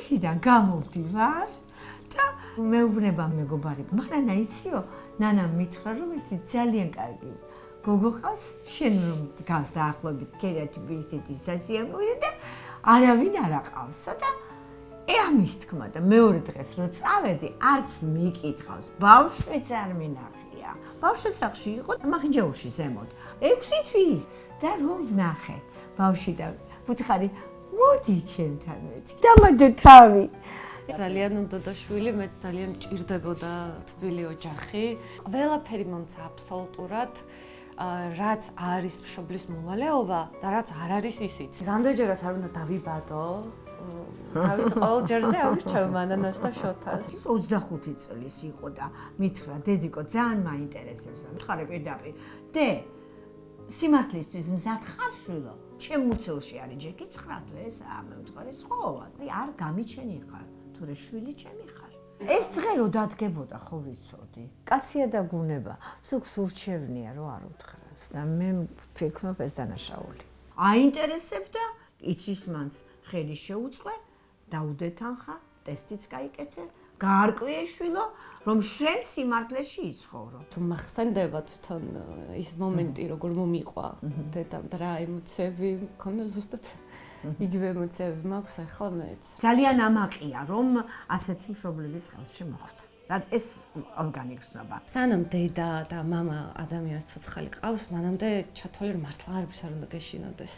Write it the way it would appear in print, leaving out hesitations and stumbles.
ისიდან გამოვდივარ და მეუბნება მეგობარი, მანანა იციო, ნანამ მითხრა რომ ისი ძალიან კარგი გოგო ყავს, შენ რომ დგას დაახლოებით ქერათი ისეთი სასიამოვნო და არავინ არ აყავსო და ამის თქმა და მეორე დღეს რო წავედი, არც მიკითხავს, ბავშვიც არ მინახია. ბავშვი სახში იყო მახინჯაურში ზემოთ. 6 თვის და რომ ვნახე, ბავშვი და ვუთხარი, მოდი ჩემთან მეც. დამადო თავი. ძალიან უნდოდაშვილი, მეც ძალიან მჭირდებოდა თბილი ოჯახი. ყველაფერი მომცა აბსოლუტურად, რაც არის მშობლის მოვალეობა და რაც არ არის ისიც. რამდენჯერაც არ უნდა დავიბადო. თავის ყოველ ჯერზე ავრჩევ მანანას და შოთას. 25 წლის იყო და მითხრა, დედიკო, ძალიან მაინტერესებს. ვთხარი პირდაპირ, დე, სიმართლისთვის მზად ხარ შვილო? ჩემ მუცელში არის ჯექი 9 ესაა, მე ვთხარი, ხო, არ გამიჩენი ხარ, თორე შვილი ჩემი ხარ. ეს დღე რო დადგებოდა, ხო ვიცოდი. კაცია და გუნება, სულ სურჩევნია რო არ უთხრას და მე ვფიქრობ ეს დანაშაული. აინტერესებდა, იცის მანც ხელი შეუწყე, დაუდეთანხა, ტესტიც გაიკეთე, გაარკვიე შვილო, რომ შენ სიმართლეში იცხოვრო. მახსენდება თვითონ ის მომენტი, როგორ მომიყვა დედამ და რა ემოციები მქონდა ზუსტად. იგივე ემოციები მაქვს ახლა მეც. ძალიან ამაყია, რომ ასეთი მშობლების ხელში მოხვდა. რაც ეს ორგანიზება. სანამ დედა და მამა ადამიანს ცოცხალი ყავს, მანამდე ჩათვალე რომ მართლა არაფერს არ უნდა გეშინოდეს.